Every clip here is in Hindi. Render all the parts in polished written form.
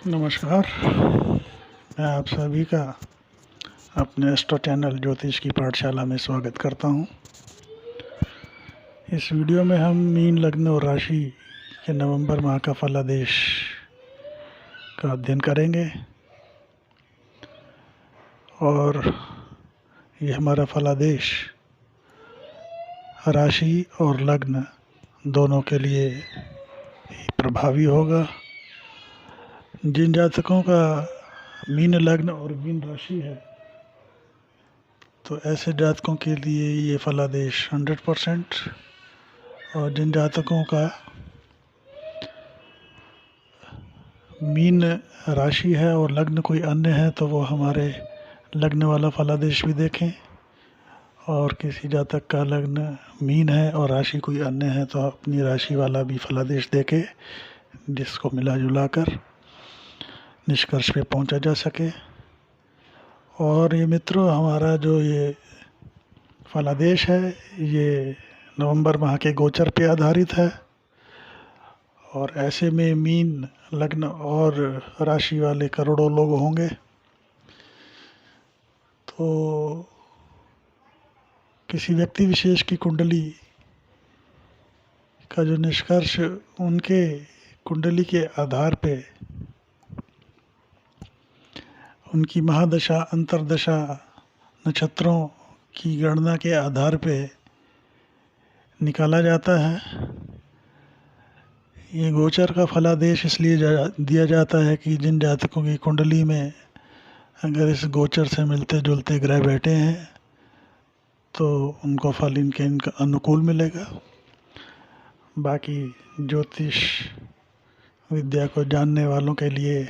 नमस्कार। मैं आप सभी का अपने एस्ट्रो चैनल ज्योतिष की पाठशाला में स्वागत करता हूं। इस वीडियो में हम मीन लग्न और राशि के नवंबर माह का फलादेश का अध्ययन करेंगे और ये हमारा फलादेश राशि और लग्न दोनों के लिए प्रभावी होगा। जिन जातकों का मीन लग्न और मीन राशि है तो ऐसे जातकों के लिए ये फलादेश 100%, और जिन जातकों का मीन राशि है और लग्न कोई अन्य है तो वो हमारे लग्न वाला फलादेश भी देखें, और किसी जातक का लग्न मीन है और राशि कोई अन्य है तो अपनी राशि वाला भी फलादेश देखे, जिसको मिला जुला कर निष्कर्ष पे पहुंचा जा सके। और ये मित्रों, हमारा जो ये फलादेश है ये नवंबर माह के गोचर पे आधारित है, और ऐसे में मीन लग्न और राशि वाले करोड़ों लोग होंगे। तो किसी व्यक्ति विशेष की कुंडली का जो निष्कर्ष उनके कुंडली के आधार पे, उनकी महादशा अंतर्दशा नक्षत्रों की गणना के आधार पे निकाला जाता है। ये गोचर का फलादेश इसलिए दिया जाता है कि जिन जातकों की कुंडली में अगर इस गोचर से मिलते जुलते ग्रह बैठे हैं तो उनको फल इनका अनुकूल मिलेगा। बाकी ज्योतिष विद्या को जानने वालों के लिए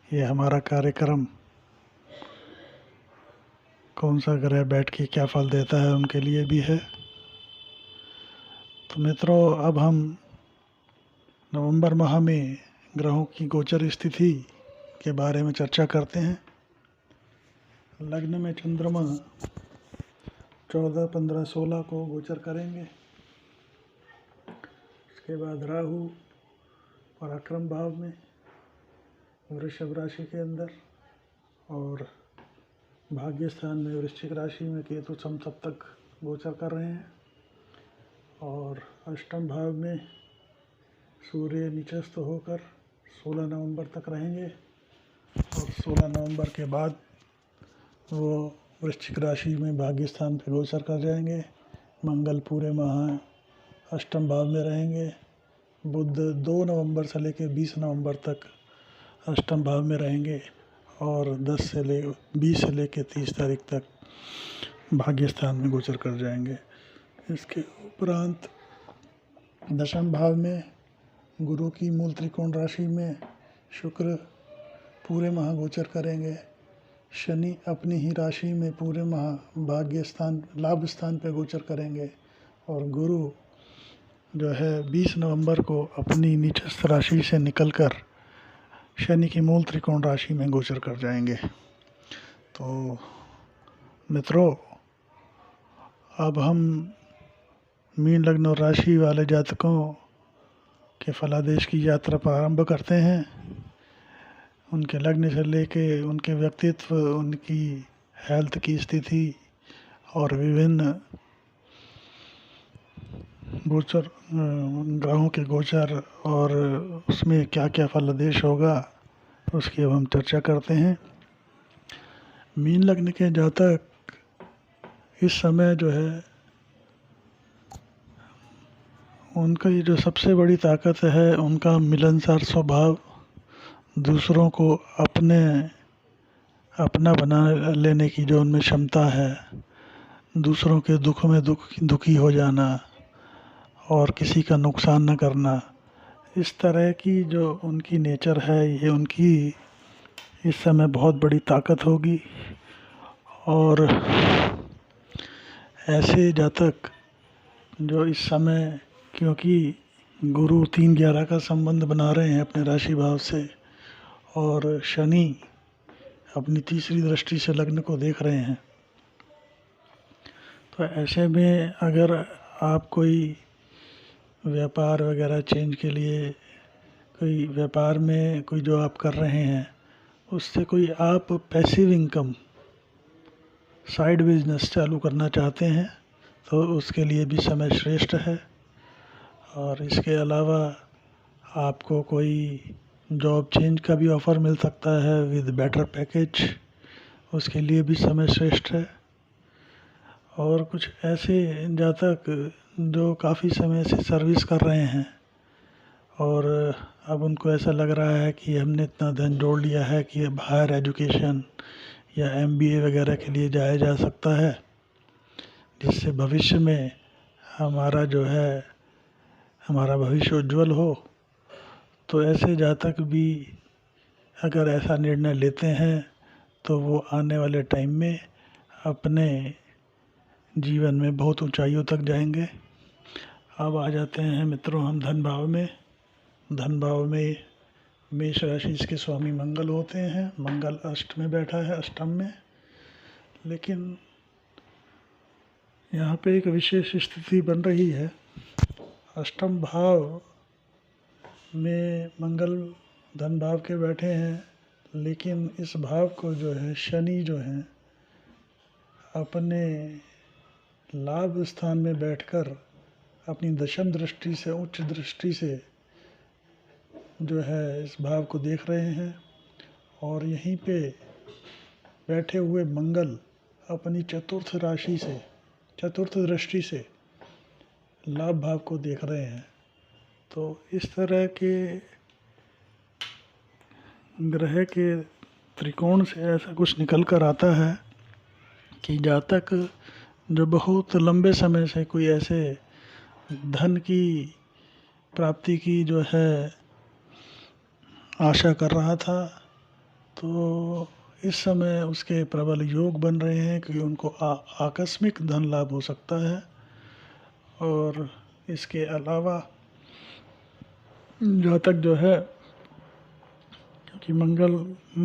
ये हमारा कार्यक्रम कौन सा ग्रह बैठ के क्या फल देता है उनके लिए भी है। तो मित्रों, अब हम नवंबर माह में ग्रहों की गोचर स्थिति के बारे में चर्चा करते हैं। लग्न में चंद्रमा 14, 15, 16 को गोचर करेंगे। उसके बाद राहु पराक्रम भाव में वृषभ राशि के अंदर, और भाग्य स्थान में वृश्चिक राशि में केतु समसप्तक गोचर कर रहे हैं, और अष्टम भाव में सूर्य नीचस्थ होकर 16 नवंबर तक रहेंगे, और 16 नवंबर के बाद वो वृश्चिक राशि में भाग्य स्थान पर गोचर कर जाएंगे। मंगल पूरे माह अष्टम भाव में रहेंगे। बुध 2 नवंबर से लेकर 20 नवंबर तक अष्टम भाव में रहेंगे, और 20 से लेकर 30 तारीख तक भाग्य स्थान में गोचर कर जाएंगे। इसके उपरांत दशम भाव में गुरु की मूल त्रिकोण राशि में शुक्र पूरे माह गोचर करेंगे। शनि अपनी ही राशि में पूरे माह भाग्य स्थान लाभ स्थान पर गोचर करेंगे, और गुरु जो है 20 नवंबर को अपनी नीचस्थ राशि से निकलकर शनि की मूल त्रिकोण राशि में गोचर कर जाएंगे। तो मित्रों, अब हम मीन लग्न और राशि वाले जातकों के फलादेश की यात्रा प्रारंभ करते हैं। उनके लग्न से लेके उनके व्यक्तित्व, उनकी हेल्थ की स्थिति और विभिन्न गोचर ग्रहों के गोचर और उसमें क्या क्या फलादेश होगा उसकी अब हम चर्चा करते हैं। मीन लग्न के जातक इस समय जो है उनकी जो सबसे बड़ी ताकत है उनका मिलनसार स्वभाव, दूसरों को अपना बना लेने की जो उनमें क्षमता है, दूसरों के दुख में दुखी हो जाना और किसी का नुकसान न करना, इस तरह की जो उनकी नेचर है ये उनकी इस समय बहुत बड़ी ताकत होगी। और ऐसे जातक जो इस समय, क्योंकि गुरु 3-11 का संबंध बना रहे हैं अपने राशि भाव से, और शनि अपनी तीसरी दृष्टि से लग्न को देख रहे हैं, तो ऐसे में अगर आप कोई व्यापार वगैरह चेंज के लिए कोई व्यापार में कोई जो आप कर रहे हैं उससे कोई आप पैसिव इनकम साइड बिजनेस चालू करना चाहते हैं तो उसके लिए भी समय श्रेष्ठ है। और इसके अलावा आपको कोई जॉब चेंज का भी ऑफ़र मिल सकता है विद बेटर पैकेज, उसके लिए भी समय श्रेष्ठ है। और कुछ ऐसे जातक जो काफ़ी समय से सर्विस कर रहे हैं और अब उनको ऐसा लग रहा है कि हमने इतना धन जोड़ लिया है कि अब हायर एजुकेशन या MBA वगैरह के लिए जाया जा सकता है, जिससे भविष्य में हमारा जो है हमारा भविष्य उज्जवल हो। तो ऐसे जातक भी अगर ऐसा निर्णय लेते हैं तो वो आने वाले टाइम में अपने जीवन में बहुत ऊंचाइयों तक जाएंगे। अब आ जाते हैं मित्रों हम धन भाव में। धन भाव में मेष राशि के स्वामी मंगल होते हैं। मंगल अष्ट में बैठा है, अष्टम में। लेकिन यहाँ पे एक विशेष स्थिति बन रही है। अष्टम भाव में मंगल धन भाव के बैठे हैं, लेकिन इस भाव को जो है शनि जो है अपने लाभ स्थान में बैठकर अपनी दशम दृष्टि से, उच्च दृष्टि से जो है इस भाव को देख रहे हैं। और यहीं पे बैठे हुए मंगल अपनी चतुर्थ राशि से, चतुर्थ दृष्टि से लाभ भाव को देख रहे हैं। तो इस तरह के ग्रह के त्रिकोण से ऐसा कुछ निकल कर आता है कि जातक जो बहुत लंबे समय से कोई ऐसे धन की प्राप्ति की जो है आशा कर रहा था, तो इस समय उसके प्रबल योग बन रहे हैं कि उनको आकस्मिक धन लाभ हो सकता है। और इसके अलावा जातक जो है, क्योंकि मंगल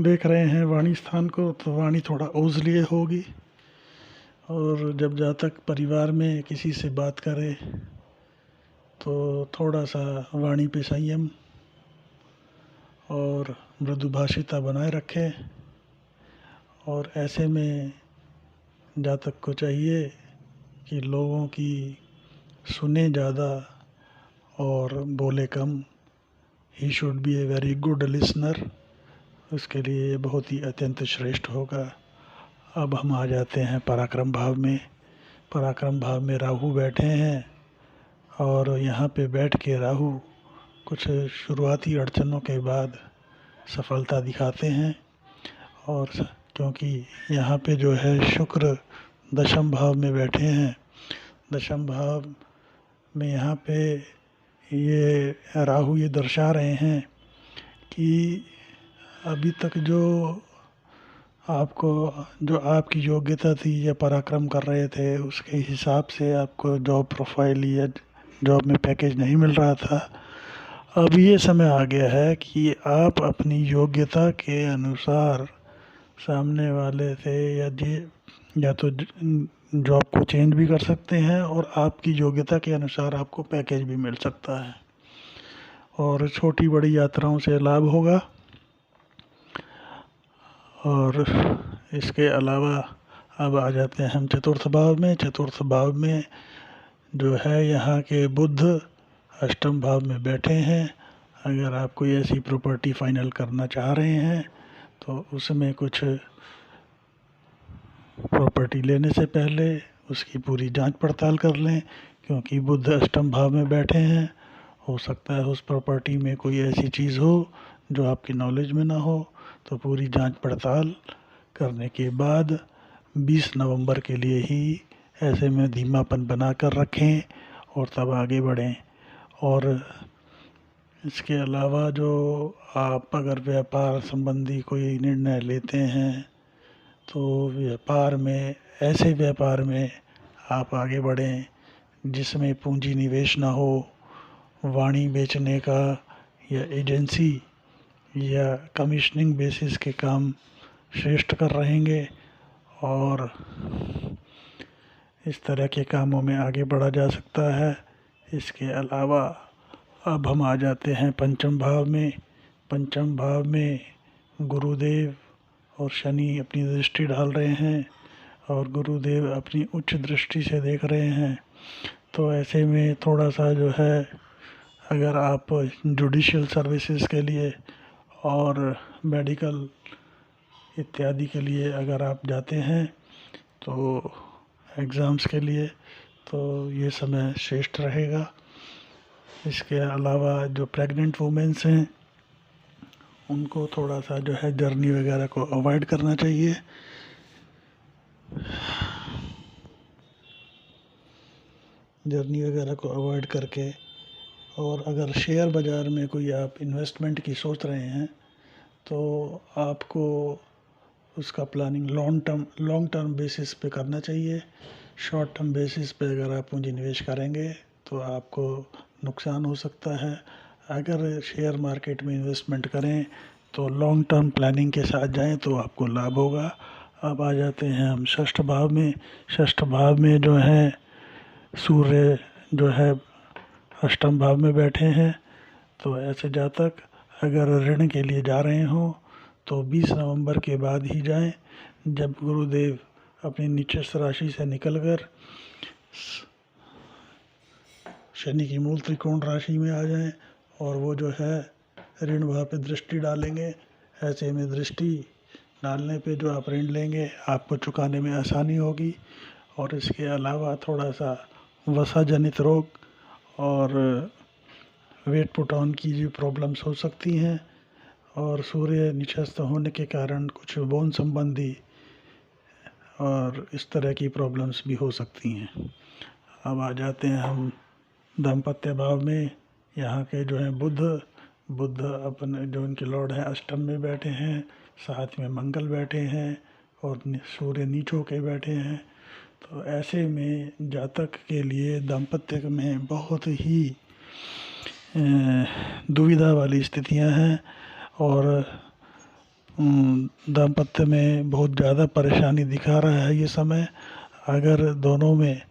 देख रहे हैं वाणी स्थान को, तो वाणी थोड़ा ओझलिए होगी। और जब जातक परिवार में किसी से बात करे तो थोड़ा सा वाणी पे संयम और मृदुभाषिता बनाए रखें। और ऐसे में जातक को चाहिए कि लोगों की सुने ज़्यादा और बोले कम। He should be a very good listener. उसके लिए बहुत ही अत्यंत श्रेष्ठ होगा। अब हम आ जाते हैं पराक्रम भाव में। पराक्रम भाव में राहु बैठे हैं और यहाँ पे बैठ के राहु कुछ शुरुआती अड़चनों के बाद सफलता दिखाते हैं। और क्योंकि यहाँ पे जो है शुक्र दशम भाव में बैठे हैं, दशम भाव में यहाँ पे ये राहु ये दर्शा रहे हैं कि अभी तक जो आपकी योग्यता थी या पराक्रम कर रहे थे उसके हिसाब से आपको जॉब प्रोफाइल या जॉब में पैकेज नहीं मिल रहा था। अब ये समय आ गया है कि आप अपनी योग्यता के अनुसार सामने वाले से या तो जॉब को चेंज भी कर सकते हैं और आपकी योग्यता के अनुसार आपको पैकेज भी मिल सकता है और छोटी बड़ी यात्राओं से लाभ होगा। और इसके अलावा अब आ जाते हैं हम चतुर्थ भाव में। चतुर्थ भाव में जो है यहाँ के बुध अष्टम भाव में बैठे हैं। अगर आप कोई ऐसी प्रॉपर्टी फाइनल करना चाह रहे हैं तो उसमें कुछ प्रॉपर्टी लेने से पहले उसकी पूरी जांच पड़ताल कर लें, क्योंकि बुध अष्टम भाव में बैठे हैं। हो सकता है उस प्रॉपर्टी में कोई ऐसी चीज़ हो जो आपकी नॉलेज में ना हो। तो पूरी जांच पड़ताल करने के बाद 20 नवंबर के लिए ही ऐसे में धीमापन बना कर रखें और तब आगे बढ़ें। और इसके अलावा जो आप अगर व्यापार संबंधी कोई निर्णय लेते हैं तो ऐसे व्यापार में आप आगे बढ़ें जिसमें पूंजी निवेश ना हो। वाणी बेचने का या एजेंसी या कमीशनिंग बेसिस के काम श्रेष्ठ कर रहेंगे और इस तरह के कामों में आगे बढ़ा जा सकता है। इसके अलावा अब हम आ जाते हैं पंचम भाव में। पंचम भाव में गुरुदेव और शनि अपनी दृष्टि डाल रहे हैं और गुरुदेव अपनी उच्च दृष्टि से देख रहे हैं। तो ऐसे में थोड़ा सा जो है, अगर आप जुडिशियल सर्विसेज के लिए और मेडिकल इत्यादि के लिए अगर आप जाते हैं तो एग्ज़ाम्स के लिए, तो ये समय श्रेष्ठ रहेगा। इसके अलावा जो प्रेग्नेंट वुमेन्स हैं उनको थोड़ा सा जो है जर्नी वगैरह को अवॉइड करना चाहिए। जर्नी वगैरह को अवॉइड करके, और अगर शेयर बाज़ार में कोई आप इन्वेस्टमेंट की सोच रहे हैं तो आपको उसका प्लानिंग लॉन्ग टर्म बेसिस पे करना चाहिए। शॉर्ट टर्म बेसिस पे अगर आप पूंजी निवेश करेंगे तो आपको नुकसान हो सकता है। अगर शेयर मार्केट में इन्वेस्टमेंट करें तो लॉन्ग टर्म प्लानिंग के साथ जाएं तो आपको लाभ होगा। अब आ जाते हैं हम षष्ठ भाव में। षष्ठ भाव में जो है सूर्य जो है अष्टम भाव में बैठे हैं। तो ऐसे जातक अगर ऋण के लिए जा रहे हों तो 20 नवंबर के बाद ही जाएं, जब गुरुदेव अपनी नीचस्थ राशि से निकलकर शनि की मूल त्रिकोण राशि में आ जाएं और वो जो है ऋण भाव पे दृष्टि डालेंगे। ऐसे में दृष्टि डालने पे जो आप ऋण लेंगे आपको चुकाने में आसानी होगी। और इसके अलावा थोड़ा सा वसा जनित रोग और वेट पुट ऑन की जो प्रॉब्लम्स हो सकती हैं, और सूर्य निचस्त होने के कारण कुछ बोन संबंधी और इस तरह की प्रॉब्लम्स भी हो सकती हैं। अब आ जाते हैं हम दाम्पत्य भाव में। यहाँ के जो हैं बुध अपने जो इनके लॉर्ड हैं अष्टम में बैठे हैं, साथ में मंगल बैठे हैं और सूर्य नीच होके बैठे हैं। तो ऐसे में जातक के लिए दाम्पत्य में बहुत ही दुविधा वाली स्थितियां हैं और दाम्पत्य में बहुत ज़्यादा परेशानी दिखा रहा है ये समय। अगर दोनों में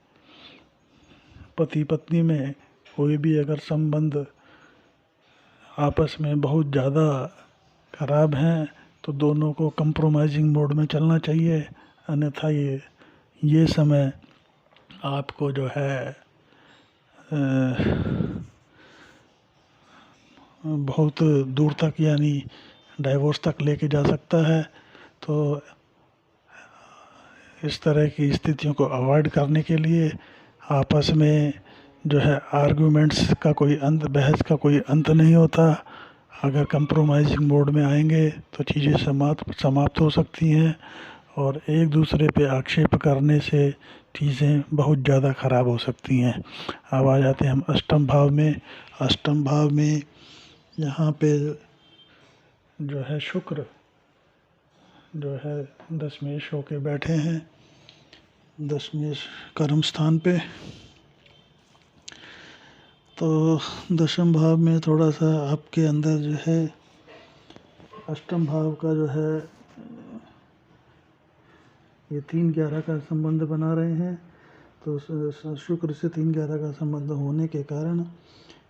पति पत्नी में कोई भी अगर संबंध आपस में बहुत ज़्यादा खराब हैं तो दोनों को कंप्रोमाइजिंग मोड में चलना चाहिए, अन्यथा ये समय आपको जो है बहुत दूर तक यानी डाइवोर्स तक लेके जा सकता है। तो इस तरह की स्थितियों को अवॉइड करने के लिए आपस में जो है आर्गुमेंट्स का कोई अंत, बहस का कोई अंत नहीं होता। अगर कंप्रोमाइजिंग मोड में आएंगे तो चीज़ें समाप्त हो सकती हैं और एक दूसरे पे आक्षेप करने से चीज़ें बहुत ज़्यादा ख़राब हो सकती हैं। अब आ जाते हैं हम अष्टम भाव में। अष्टम भाव में यहाँ पे जो है शुक्र जो है दशमेश होके बैठे हैं, दशमेश कर्म स्थान पे। तो दशम भाव में थोड़ा सा आपके अंदर जो है अष्टम भाव का जो है ये 3-11 का संबंध बना रहे हैं। तो शुक्र से 3-11 का संबंध होने के कारण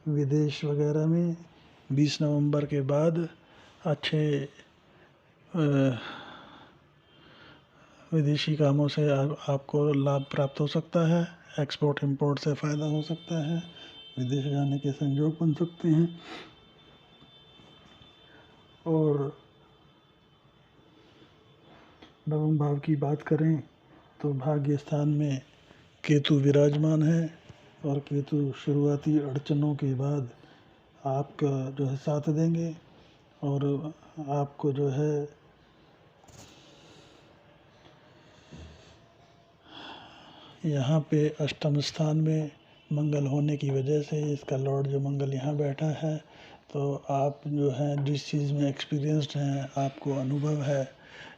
विदेश वगैरह में 20 नवंबर के बाद अच्छे विदेशी कामों से आपको लाभ प्राप्त हो सकता है। एक्सपोर्ट इंपोर्ट से फ़ायदा हो सकता है, विदेश जाने के संयोग बन सकते हैं। और नवम भाव की बात करें तो भाग्य स्थान में केतु विराजमान है और केतु शुरुआती अड़चनों के बाद आपका जो है साथ देंगे और आपको जो है यहाँ पे अष्टम स्थान में मंगल होने की वजह से, इसका लॉर्ड जो मंगल यहाँ बैठा है, तो आप जो हैं जिस चीज़ में एक्सपीरियंस्ड हैं, आपको अनुभव है,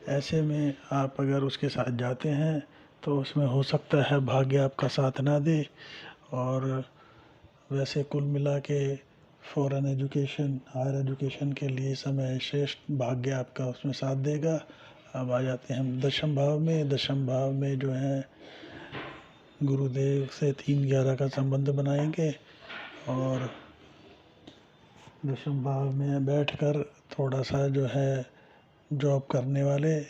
ऐसे में आप अगर उसके साथ जाते हैं तो उसमें हो सकता है भाग्य आपका साथ ना दे। और वैसे कुल मिला के फॉरेन एजुकेशन, हायर एजुकेशन के लिए समय श्रेष्ठ, भाग्य आपका उसमें साथ देगा। अब आ जाते हैं हम दशम भाव में। दशम भाव में जो है गुरुदेव से 3-11 का संबंध बनाएंगे और दशम भाव में बैठकर थोड़ा सा जो है जॉब करने वाले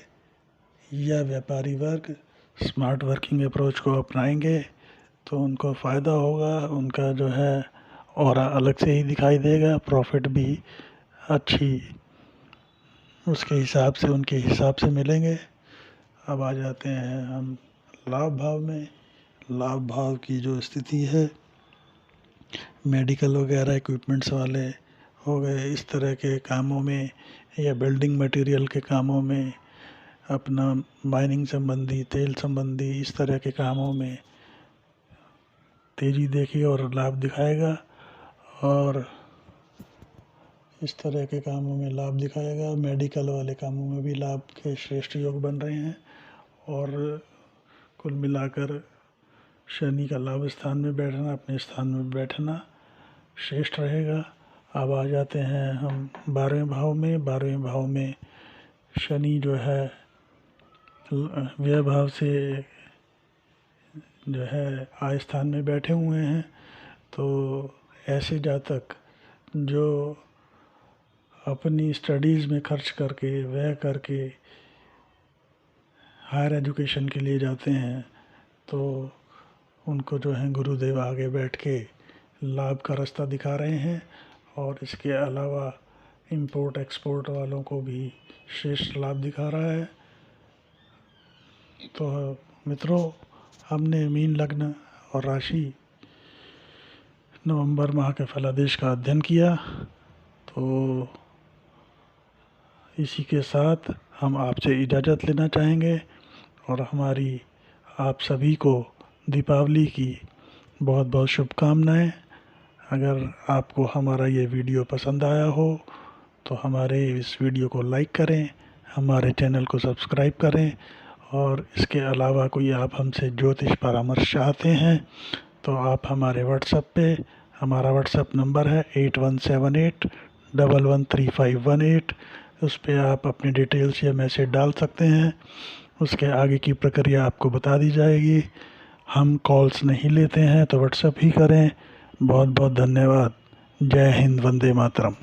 या व्यापारी वर्ग स्मार्ट वर्किंग अप्रोच को अपनाएंगे तो उनको फ़ायदा होगा। उनका जो है ऑरा अलग से ही दिखाई देगा, प्रॉफिट भी अच्छी उसके हिसाब से उनके हिसाब से मिलेंगे। अब आ जाते हैं हम लाभ भाव में। लाभ भाव की जो स्थिति है, मेडिकल वगैरह इक्विपमेंट्स वाले हो गए, इस तरह के कामों में या बिल्डिंग मटेरियल के कामों में, अपना माइनिंग संबंधी, तेल संबंधी इस तरह के कामों में तेज़ी देखी और लाभ दिखाएगा। और इस तरह के कामों में लाभ दिखाएगा। मेडिकल वाले कामों में भी लाभ के श्रेष्ठ योग बन रहे हैं। और कुल मिलाकर शनि का लाभ स्थान में बैठना, अपने स्थान में बैठना श्रेष्ठ रहेगा। अब आ जाते हैं हम 12वें भाव में। 12वें भाव में शनि जो है व्यय भाव से जो है आय स्थान में बैठे हुए हैं। तो ऐसे जातक जो अपनी स्टडीज़ में खर्च करके, व्यय करके हायर एजुकेशन के लिए जाते हैं, तो उनको जो है गुरुदेव आगे बैठ के लाभ का रास्ता दिखा रहे हैं। और इसके अलावा इंपोर्ट एक्सपोर्ट वालों को भी श्रेष्ठ लाभ दिखा रहा है। तो मित्रों, हमने मीन लग्न और राशि नवंबर माह के फलादेश का अध्ययन किया। तो इसी के साथ हम आपसे इजाज़त लेना चाहेंगे और हमारी आप सभी को दीपावली की बहुत बहुत शुभकामनाएं। अगर आपको हमारा ये वीडियो पसंद आया हो तो हमारे इस वीडियो को लाइक करें, हमारे चैनल को सब्सक्राइब करें। और इसके अलावा कोई आप हमसे ज्योतिष परामर्श चाहते हैं तो आप हमारे व्हाट्सएप पे, हमारा व्हाट्सएप नंबर है 8178113518, उस पर आप अपनी डिटेल्स या मैसेज डाल सकते हैं। उसके आगे की प्रक्रिया आपको बता दी जाएगी। हम कॉल्स नहीं लेते हैं तो व्हाट्सएप ही करें। बहुत बहुत धन्यवाद। जय हिंद, वंदे मातरम।